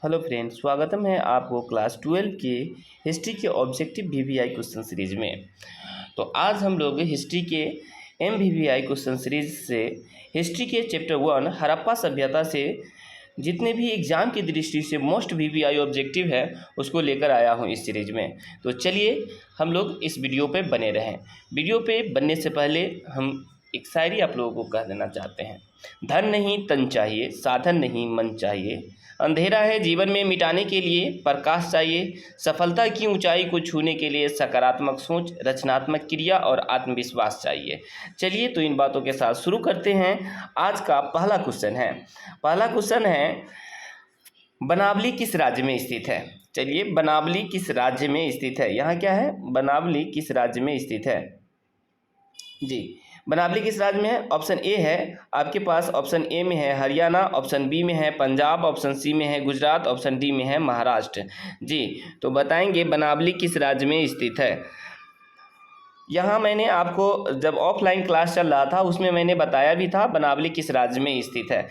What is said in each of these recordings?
Hello friends, स्वागतम है आपको क्लास 12 के हिस्ट्री के ऑब्जेक्टिव वीवीआई क्वेश्चन सीरीज में। तो आज हम लोग हिस्ट्री के एमवीवीआई क्वेश्चन सीरीज से हिस्ट्री के चैप्टर 1 हड़प्पा सभ्यता से जितने भी एग्जाम की दृष्टि से मोस्ट वीवीआई ऑब्जेक्टिव है उसको लेकर आया हूँ इस सीरीज में। तो चलिए हम लोग इस वीडियो पे बने रहें। वीडियो पे बनने से पहले हम एक शायरी आप लोगों को कह देना चाहते हैं। धन नहीं तन चाहिए, साधन नहीं मन चाहिए, अंधेरा है जीवन में मिटाने के लिए प्रकाश चाहिए, सफलता की ऊंचाई को छूने के लिए सकारात्मक सोच, रचनात्मक क्रिया और आत्मविश्वास चाहिए। चलिए तो इन बातों के साथ शुरू करते हैं। आज का पहला क्वेश्चन है बनावली किस राज्य में स्थित है। चलिए, बनावली किस राज्य में स्थित है। यहाँ क्या है, बनावली किस राज्य में स्थित है जी। बनावली किस राज्य में है। ऑप्शन ए है आपके पास, ऑप्शन ए में है हरियाणा, ऑप्शन बी में है पंजाब, ऑप्शन सी में है गुजरात, ऑप्शन डी में है महाराष्ट्र जी। तो बताएंगे बनावली किस राज्य में स्थित है। यहाँ मैंने आपको जब ऑफलाइन क्लास चल रहा था उसमें मैंने बताया भी था बनावली किस राज्य में स्थित है।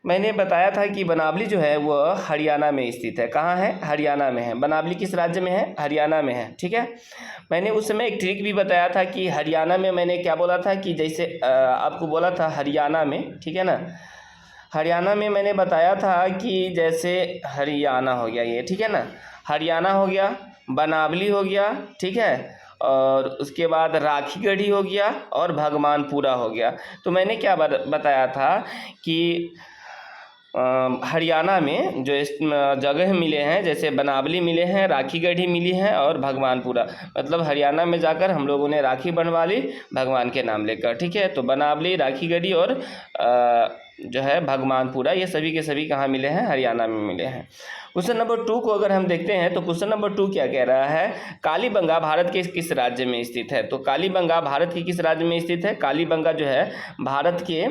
मैंने बताया था कि बनावली जो है वह हरियाणा में स्थित है। कहाँ है, हरियाणा में है। बनावली किस राज्य में है, हरियाणा में है। ठीक है, मैंने उस समय एक ट्रिक भी बताया था कि हरियाणा में मैंने क्या बोला था कि जैसे आपको बोला था हरियाणा में, ठीक है ना, हरियाणा में मैंने बताया था कि जैसे हरियाणा हो गया ये, ठीक है ना, हरियाणा हो गया, बनावली हो गया, ठीक है, और उसके बाद राखीगढ़ी हो गया और भगवानपुरा हो गया। तो मैंने क्या बताया था कि हरियाणा में जो जगह मिले हैं जैसे बनावली मिले हैं, राखीगढ़ी मिली है और भगवानपुरा, मतलब हरियाणा में जाकर हम लोगों ने राखी बनवा ली भगवान के नाम लेकर। ठीक है, तो बनावली, राखीगढ़ी और जो है भगवानपुरा, ये सभी के सभी कहाँ मिले हैं, हरियाणा में मिले हैं। क्वेश्चन नंबर 2 को अगर हम देखते हैं तो क्वेश्चन नंबर 2 क्या कह रहा है, कालीबंगा भारत के किस राज्य में स्थित है। तो कालीबंगा भारत के किस राज्य में स्थित है। कालीबंगा जो है भारत के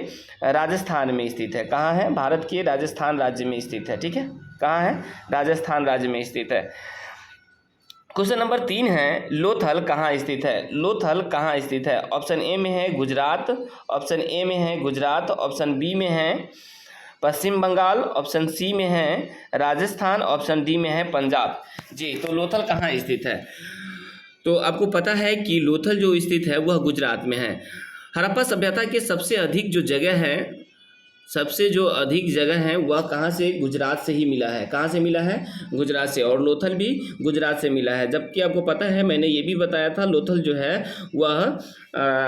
राजस्थान में स्थित है। कहाँ है, भारत के राजस्थान राज्य में स्थित है। ठीक है, कहाँ है, राजस्थान राज्य में स्थित है। क्वेश्चन नंबर 3 है लोथल कहाँ स्थित है। लोथल कहाँ स्थित है। ऑप्शन ए में है गुजरात, ऑप्शन ए में है गुजरात, ऑप्शन बी में है पश्चिम बंगाल, ऑप्शन सी में है राजस्थान, ऑप्शन डी में है पंजाब जी। तो लोथल कहाँ स्थित है। तो आपको पता है कि लोथल जो स्थित है वह गुजरात में है। हड़प्पा सभ्यता के सबसे अधिक जगह है वह कहाँ से, गुजरात से ही मिला है। कहाँ से मिला है, गुजरात से, और लोथल भी गुजरात से मिला है। जबकि आपको पता है मैंने ये भी बताया था लोथल जो है वह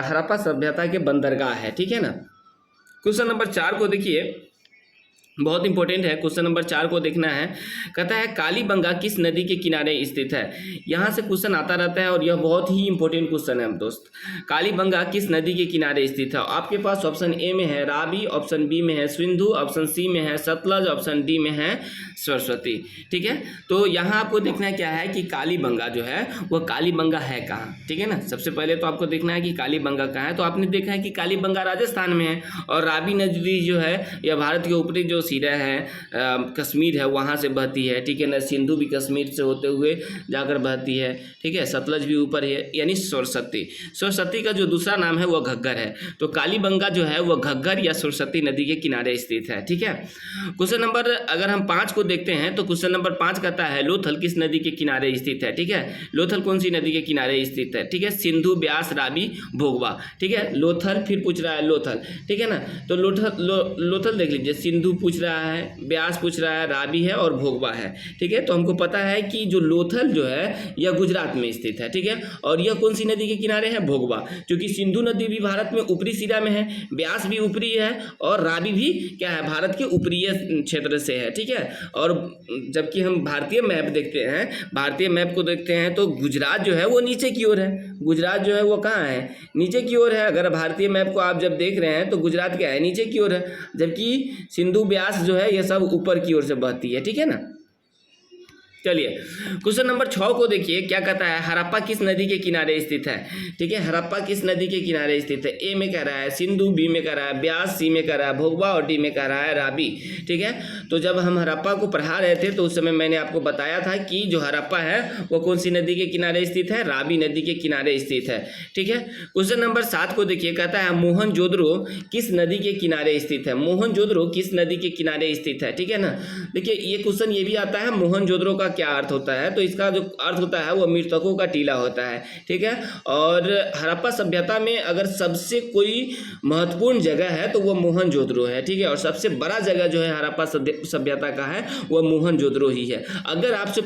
हड़प्पा सभ्यता के बंदरगाह है। ठीक है ना। क्वेश्चन नंबर 4 को देखिए, बहुत इंपॉर्टेंट है। क्वेश्चन नंबर 4 को देखना है। कहता है कालीबंगा किस नदी के किनारे स्थित है। यहाँ से क्वेश्चन आता रहता है और यह बहुत ही इंपॉर्टेंट क्वेश्चन है दोस्त। कालीबंगा किस नदी के किनारे स्थित है। आपके पास ऑप्शन ए में है रावी, ऑप्शन बी में है सिंधु, ऑप्शन सी में है सतलज, ऑप्शन डी में है सरस्वती। ठीक है, तो यहाँ आपको देखना क्या है कि कालीबंगा जो है वह कालीबंगा है कहाँ। ठीक है ना, सबसे पहले तो आपको देखना है कि कालीबंगा कहाँ है। तो आपने देखा है कि कालीबंगा राजस्थान में है और रावी नदी जो है यह भारत के ऊपरी जो सिरा है कश्मीर है वहाँ से बहती है। ठीक है ना, सिंधु भी कश्मीर से होते हुए जाकर बहती है। ठीक है, सतलज भी ऊपर है, यानी सरस्वती का जो दूसरा नाम है वह घग्गर है। तो कालीबंगा जो है वह घग्गर या सरस्वती नदी के किनारे स्थित है। ठीक है, क्वेश्चन नंबर अगर हम 5 को देखते हैं तो क्वेश्चन नंबर 5 कहता है लोथल किस नदी के किनारे स्थित है। ठीक है, लोथल कौन सी नदी के किनारे स्थित है। ठीक है, सिंधु, ब्यास, रावी, भोगवा। ठीक है, लोथल फिर पूछ रहा है लोथल। ठीक है ना, तो लोथल देख लीजिए, सिंधु पूछ रहा है, ब्यास पूछ रहा है, रावी है और भोगवा है। ठीक है, तो हमको पता है कि जो लोथल जो है यह गुजरात में स्थित है। ठीक है, और यह कौन सी नदी के किनारे है, भोगवा, क्योंकि सिंधु नदी भी भारत में ऊपरी सिरा में है, ब्यास भी ऊपरी है और रावी भी क्या है, भारत के ऊपरी क्षेत्र से है। ठीक है, और जबकि हम भारतीय मैप को देखते हैं तो गुजरात जो है वो नीचे की ओर है। गुजरात जो है वो कहाँ है, नीचे की ओर है। अगर भारतीय मैप को आप जब देख रहे हैं तो गुजरात क्या है, नीचे की ओर है, जबकि सिंधु, ब्यास जो है ये सब ऊपर की ओर से बहती है। ठीक है ना। चलिए क्वेश्चन नंबर 6 को देखिए क्या कहता है, हड़प्पा किस नदी के किनारे स्थित है। ठीक है, हड़प्पा किस नदी के किनारे स्थित है। ए में कह रहा है सिंधु, बी में कह रहा है ब्यास, सी में कह रहा है भोगवा और डी में कह रहा है रावी। ठीक है, तो जब हम हड़प्पा को पढ़ा रहे थे तो उस समय मैंने आपको बताया था कि जो हड़प्पा है वो कौन सी नदी के किनारे स्थित है, रावी नदी के किनारे स्थित है। ठीक है, क्वेश्चन नंबर 7 को देखिए कहता है मोहनजोदड़ो किस नदी के किनारे स्थित है। मोहनजोदड़ो किस नदी के किनारे स्थित है। ठीक है ना, देखिए ये क्वेश्चन ये भी आता है मोहनजोदड़ो का क्या अर्थ होता है, तो इसका जो अर्थ होता है वो मृतकों का टीला होता है। ठीक है, और हड़प्पा सभ्यता में अगर सबसे कोई महत्वपूर्ण जगह है तो वो मोहनजोदड़ो है। ठीक है, और सबसे बड़ा जगह जो है हड़प्पा सभ्यता का है वो मोहनजोदड़ो ही है। अगर आपसे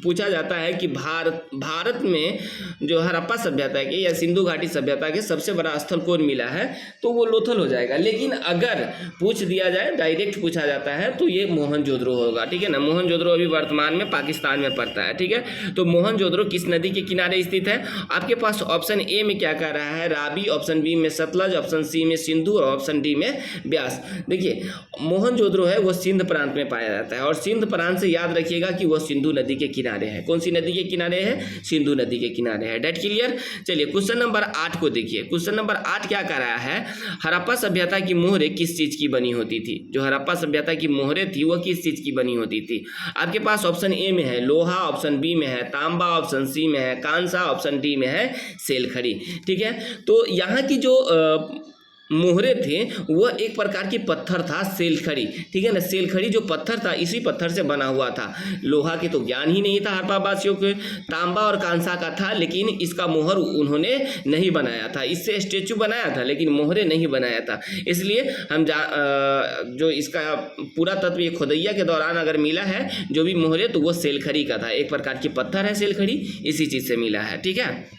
पूछा जाता है कि भारत में जो हड़प्पा सभ्यता के या सिंधु घाटी सभ्यता के सबसे बड़ा स्थल कौन मिला है तो वो लोथल हो जाएगा। लेकिन अगर पूछ दिया जाए, डायरेक्ट पूछा जाता है तो ये मोहनजोदड़ो होगा। ठीक है ना, मोहनजोदड़ो अभी वर्तमान में पाकिस्तान में पड़ता है। ठीक है, तो मोहनजोदड़ो किस नदी के किनारे स्थित है। आपके पास ऑप्शन ए में क्या कह रहा है, रावी, ऑप्शन बी में सतलज, ऑप्शन सी में सिंधु और ऑप्शन डी में ब्यास। देखिए मोहनजोदड़ो है वो सिंध प्रांत में पाया जाता है और सिंध प्रांत से याद रखिएगा कि वो सिंधु नदी के किनारे है। कौन सी नदी के किनारे है, सिंधु नदी के किनारे है। Date clear. चलिए क्वेश्चन नंबर 8 को देखिए, क्वेश्चन नंबर 8 क्या कह रहा है, हड़प्पा सभ्यता की मोहरें किस चीज की बनी होती थी। जो हड़प्पा सभ्यता की मोहरें थी वो किस चीज की बनी होती थी। आपके पास ऑप्शन ए में है लोहा, ऑप्शन बी में है तांबा, ऑप्शन सी में है कांसा, ऑप्शन डी में है सेलखड़ी। ठीक है, तो यहाँ की जो मोहरे थे वह एक प्रकार की पत्थर था, सेलखड़ी। ठीक है ना, सेलखड़ी जो पत्थर था इसी पत्थर से बना हुआ था। लोहा के तो ज्ञान ही नहीं था हड़प्पा वासियों को, तांबा और कांसा का था लेकिन इसका मोहर उन्होंने नहीं बनाया था। इससे स्टेचू बनाया था लेकिन मोहरे नहीं बनाया था। इसलिए हम जो इसका पूरा तत्व ये खोदैया के दौरान अगर मिला है जो भी मोहरे तो वो सेलखड़ी का था, एक प्रकार की पत्थर है सेलखड़ी, इसी चीज़ से मिला है। ठीक है,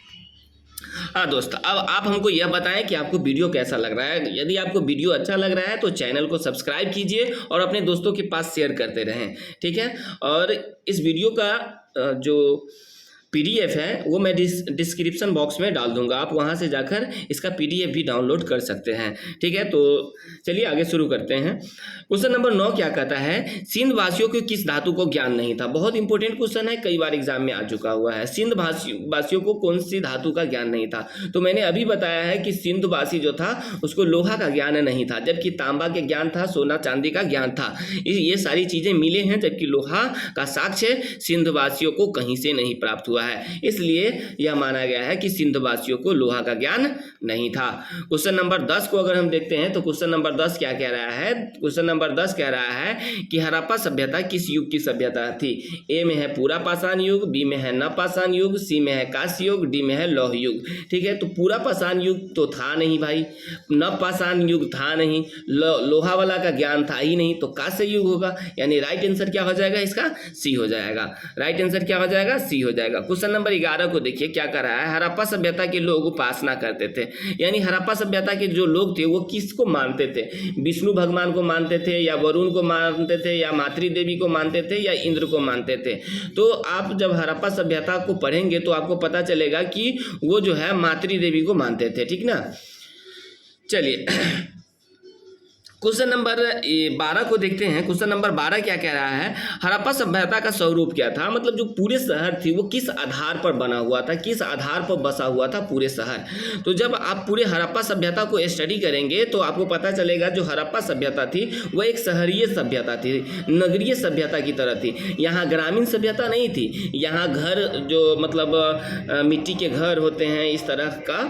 हाँ दोस्त, अब आप हमको यह बताएं कि आपको वीडियो कैसा लग रहा है। यदि आपको वीडियो अच्छा लग रहा है तो चैनल को सब्सक्राइब कीजिए और अपने दोस्तों के पास शेयर करते रहें। ठीक है, और इस वीडियो का जो PDF है वो मैं डिस्क्रिप्शन बॉक्स में डाल दूंगा, आप वहां से जाकर इसका PDF भी डाउनलोड कर सकते हैं। ठीक है, तो चलिए आगे शुरू करते हैं। क्वेश्चन नंबर 9 क्या कहता है, सिंध वासियों को किस धातु को ज्ञान नहीं था। बहुत इंपॉर्टेंट क्वेश्चन है, कई बार एग्जाम में आ चुका हुआ है। सिंध वासियों को कौन सी धातु का ज्ञान नहीं था, तो मैंने अभी बताया है कि सिंध वासी जो था उसको लोहा का ज्ञान नहीं था, जबकि तांबा के ज्ञान था, सोना चांदी का ज्ञान था। ये सारी चीजें मिले हैं, जबकि लोहा का साक्ष्य सिंध वासियों को कहीं से नहीं प्राप्त हुआ है। इसलिए यह माना गया है कि सिंध वासियों को लोहा का ज्ञान नहीं था। क्वेश्चन नंबर 10 को अगर हम देखते हैं तो क्वेश्चन नंबर 10 क्या कह रहा है, क्वेश्चन नंबर 10 कह रहा है कि हड़प्पा सभ्यता किस युग की सभ्यता थी। ए में है पूरा पाषाण युग, बी में है नव पाषाण युग, सी में है कांस्य युग, डी में है लौह युग। ठीक है, तो पूरा पाषाण युग तो था नहीं भाई, नव पाषाण युग था नहीं, लोहा वाला का ज्ञान था ही नहीं, तो कांस्य युग होगा। यानी राइट आंसर क्या हो जाएगा इसका, सी हो जाएगा। राइट आंसर क्या हो जाएगा, सी हो जाएगा। क्वेश्चन नंबर 11 को देखिए क्या कर रहा है, हड़प्पा सभ्यता के लोग उपासना करते थे। यानी हड़प्पा सभ्यता के जो लोग थे वो किसको मानते थे, विष्णु भगवान को मानते थे या वरुण को मानते थे या मातृ देवी को मानते थे या इंद्र को मानते थे। तो आप जब हड़प्पा सभ्यता को पढ़ेंगे तो आपको पता चलेगा कि वो जो है मातृ देवी को मानते थे। ठीक ना, चलिए क्वेश्चन नंबर 12 को देखते हैं। क्वेश्चन नंबर 12 क्या कह रहा है, हड़प्पा सभ्यता का स्वरूप क्या था, मतलब जो पूरे शहर थी वो किस आधार पर बना हुआ था, किस आधार पर बसा हुआ था पूरे शहर। तो जब आप पूरे हड़प्पा सभ्यता को स्टडी करेंगे तो आपको पता चलेगा जो हड़प्पा सभ्यता थी वह एक शहरीय सभ्यता थी, नगरीय सभ्यता की तरह थी। यहाँ ग्रामीण सभ्यता नहीं थी। यहाँ घर जो मतलब मिट्टी के घर होते हैं इस तरह का,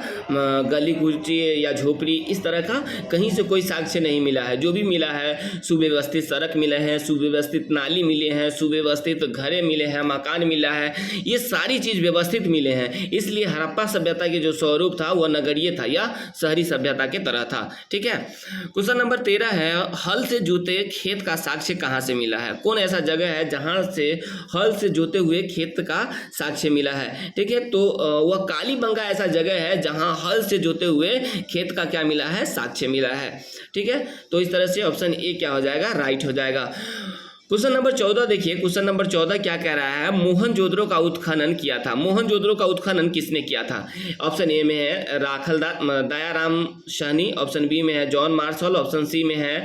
गली कुची या झोपड़ी इस तरह का कहीं से कोई साक्ष्य नहीं मिला है। जो भी मिला है सुव्यवस्थित सड़क मिले हैं, सुव्यवस्थित नाली मिले हैं, सुव्यवस्थित घरें मिले हैं, मकान मिला है, ये सारी चीज व्यवस्थित मिले हैं। इसलिए हड़प्पा सभ्यता के जो स्वरूप था वह नगरीय था या शहरी सभ्यता के तरह था। ठीक है, क्वेश्चन नंबर 13 है, हल से जोते खेत का साक्ष्य कहाँ से मिला है। कौन ऐसा जगह है जहाँ से हल से जोते हुए खेत का साक्ष्य मिला है। ठीक है, तो वह कालीबंगा ऐसा जगह है जहाँ हल से जोते हुए खेत का क्या मिला है, साक्ष्य मिला है। ठीक है, तो इस तरह से ऑप्शन ए क्या हो जाएगा, राइट हो जाएगा। क्वेश्चन नंबर 14 देखिए, क्वेश्चन नंबर 14 क्या कह रहा है, मोहनजोदड़ो का उत्खनन किया था। मोहनजोदड़ो का उत्खनन किसने किया था? ऑप्शन ए में है दयाराम साहनी, ऑप्शन बी में है जॉन मार्शल, ऑप्शन सी में है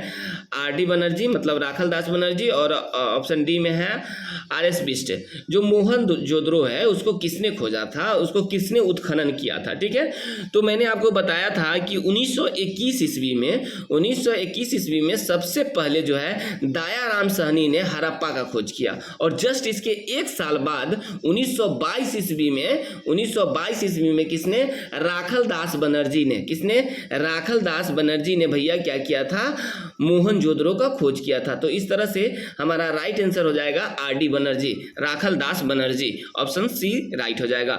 आर.डी. बनर्जी मतलब राखलदास बनर्जी, और ऑप्शन डी में है आर.एस. बिष्ट। जो मोहनजोदड़ो है उसको किसने खोजा था, उसको किसने उत्खनन किया था? ठीक है, तो मैंने आपको बताया था कि 1921 ईस्वी में सबसे पहले जो है दयाराम साहनी ने हड़प्पा का खोज किया, और जस्ट इसके एक साल बाद 1922 ईस्वी में किसने? राखलदास बनर्जी ने भैया क्या किया था? मोहनजोदड़ो का खोज किया था। तो इस तरह से हमारा राइट आंसर हो जाएगा R D. Banerjee, Rakhaldas Banerjee, option C right हो जाएगा।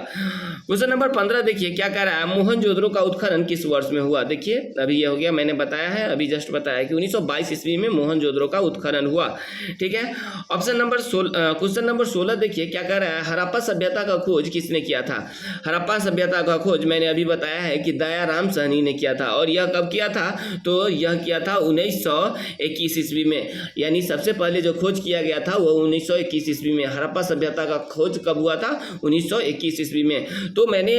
क्वेश्चन नंबर 15 देखिए क्या कह रहा है, मोहनजोदड़ो का उत्खनन किस वर्ष में हुआ? देखिए अभी ये हो गया, मैंने बताया है, अभी जस्ट बताया कि 1922 ईस्वी में मोहनजोदड़ो का उत्खनन हुआ। ठीक है, ऑप्शन नंबर 16, क्वेश्चन नंबर 16 देखिए क्या कह रहा है, हड़प्पा सभ्यता का खोज किसने किया था? हड़प्पा सभ्यता का खोज मैंने अभी बताया है कि दयाराम साहनी ने किया था, और यह कब किया था? तो यह किया था 1921 ईस्वी में, यानी सबसे पहले जो खोज किया गया था वो 1921 ईस्वी में। हड़प्पा सभ्यता का खोज कब हुआ था? 1921 ईस्वी में। तो मैंने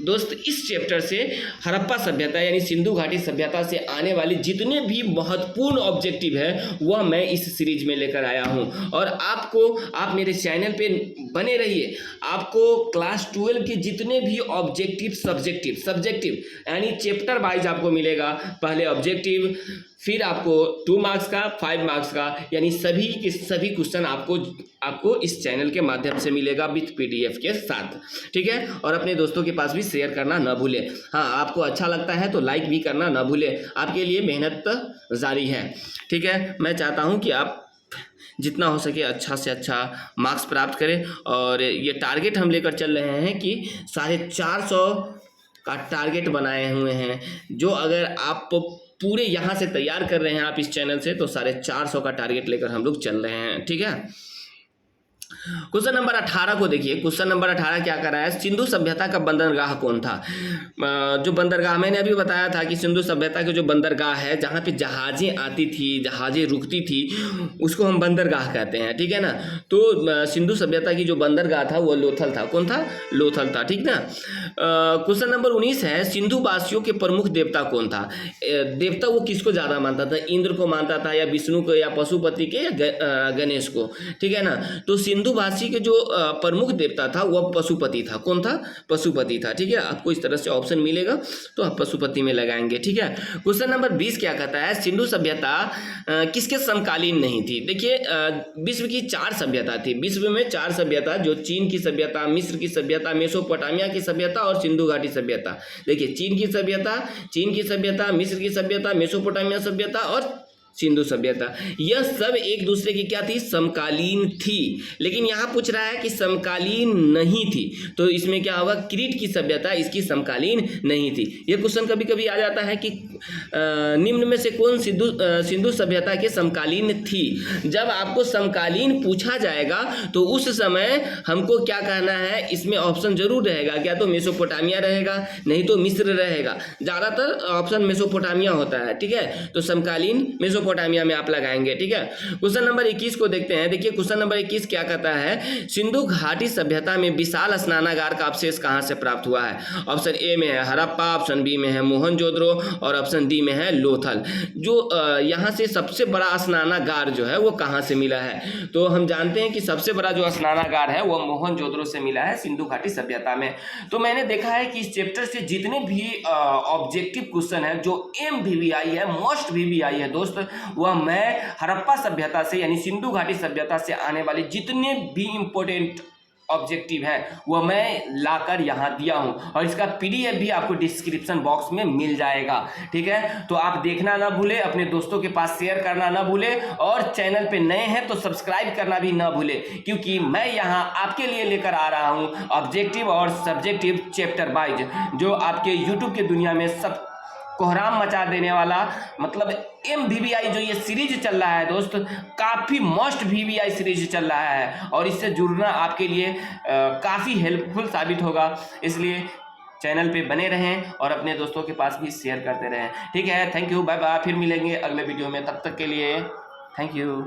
दोस्त इस चैप्टर से हड़प्पा सभ्यता यानी सिंधु घाटी सभ्यता से आने वाली जितने भी महत्वपूर्ण ऑब्जेक्टिव है वह मैं इस सीरीज में लेकर आया हूं, और आप मेरे चैनल पे बने रहिए। आपको क्लास 12 के जितने भी ऑब्जेक्टिव सब्जेक्टिव यानी चैप्टर वाइज आपको मिलेगा। पहले ऑब्जेक्टिव, फिर आपको 2 मार्क्स का, 5 मार्क्स का, यानी सभी के सभी क्वेश्चन आपको इस चैनल के माध्यम से मिलेगा विथ PDF के साथ। ठीक है, और अपने दोस्तों के पास भी शेयर करना ना भूलें। हाँ, आपको अच्छा लगता है तो लाइक भी करना ना भूलें, आपके लिए मेहनत जारी है। ठीक है, मैं चाहता हूँ कि आप जितना हो सके अच्छा से अच्छा मार्क्स प्राप्त करें, और ये टारगेट हम लेकर चल रहे हैं कि 450 का टारगेट बनाए हुए हैं, जो अगर आप पूरे यहाँ से तैयार कर रहे हैं आप इस चैनल से, तो 450 का टारगेट लेकर हम लोग चल रहे हैं। ठीक है, क्वेश्चन नंबर 18 को देखिए। क्वेश्चन नंबर 18 क्या कर रहा है, सिंधु सभ्यता का बंदरगाह कौन था? जो बंदरगाह मैंने अभी बताया था कि सिंधु सभ्यता के जो बंदरगाह है जहाँ पे जहाजें आती थी, जहाजें रुकती थी, उसको हम बंदरगाह कहते हैं। ठीक है ना, तो सिंधु सभ्यता की जो बंदरगाह था वो लोथल था। कौन था? लोथल था। ठीक ना। क्वेश्चन नंबर 19 है, सिंधु वासियों के प्रमुख देवता कौन था? देवता वो किसको ज़्यादा मानता था? इंद्र को मानता था, या विष्णु को, या पशुपति के, या गणेश को? ठीक है ना, तो सिंधु भाषी के जो प्रमुख देवता था वह पशुपति था। कौन था? पशुपति था। ठीक है, आपको इस तरह से ऑप्शन मिलेगा तो आप पशुपति में लगाएंगे। ठीक है, क्वेश्चन नंबर 20 क्या कहता है, सिंधु सभ्यता किसके समकालीन नहीं थी? देखिए विश्व की 4 सभ्यता थी, विश्व में 4 सभ्यता, जो चीन की सभ्यता, मिस्र की सभ्यता, मेसोपोटामिया की सभ्यता और सिंधु घाटी सभ्यता। देखिए चीन की सभ्यता, मिस्र की सभ्यता, मेसोपोटामिया सभ्यता और सिंधु सभ्यता, यह सब एक दूसरे की क्या थी? समकालीन थी। लेकिन यहाँ पूछ रहा है कि समकालीन नहीं थी, तो इसमें क्या होगा? क्रीट की सभ्यता इसकी समकालीन नहीं थी। यह क्वेश्चन कभी कभी आ जाता है कि निम्न में से कौन सिंधु सभ्यता के समकालीन थी? जब आपको समकालीन पूछा जाएगा तो उस समय हमको क्या कहना है, इसमें ऑप्शन जरूर रहेगा। क्या तो मेसोपोटामिया रहेगा, नहीं तो मिस्र रहेगा। ज़्यादातर ऑप्शन मेसोपोटामिया होता है। ठीक है, तो समकालीन मेसोपोटामिया में आप लगाएंगे। ठीक है, क्वेश्चन नंबर 21 को देखते हैं। देखिए क्वेश्चन नंबर 21 क्या कहता है, सिंधु घाटी सभ्यता में विशाल स्नानागार का अवशेष कहां से प्राप्त हुआ है? ऑप्शन ए में है हड़प्पा, ऑप्शन बी में है मोहनजोदड़ो और ऑप्शन डी में है लोथल। जो यहाँ से सबसे बड़ा स्नानागार जो है वो कहाँ से मिला है? तो हम जानते हैं कि सबसे बड़ा जो स्नानागार है वो मोहनजोदड़ो से मिला है सिंधु घाटी सभ्यता में। तो मैंने देखा है कि इस चैप्टर से जितने भी ऑब्जेक्टिव क्वेश्चन है, जो MVVI है, मोस्ट VVI है दोस्त, वह मैं हड़प्पा सभ्यता से यानी सिंधु घाटी सभ्यता से आने वाले जितने भी इंपॉर्टेंट ऑब्जेक्टिव है वह मैं लाकर यहाँ दिया हूँ, और इसका PDF भी आपको डिस्क्रिप्शन बॉक्स में मिल जाएगा। ठीक है, तो आप देखना ना भूले, अपने दोस्तों के पास शेयर करना ना भूले, और चैनल पे नए हैं तो सब्सक्राइब करना भी ना भूले, क्योंकि मैं यहाँ आपके लिए लेकर आ रहा हूँ ऑब्जेक्टिव और सब्जेक्टिव चैप्टर वाइज, जो आपके यूट्यूब की दुनिया में सब कोहराम मचा देने वाला, मतलब MVVI जो ये सीरीज चल रहा है दोस्त, काफ़ी मोस्ट VVI सीरीज चल रहा है, और इससे जुड़ना आपके लिए काफ़ी हेल्पफुल साबित होगा। इसलिए चैनल पे बने रहें और अपने दोस्तों के पास भी शेयर करते रहें। ठीक है, थैंक यू, बाय बाय, फिर मिलेंगे अगले वीडियो में, तब तक के लिए थैंक यू।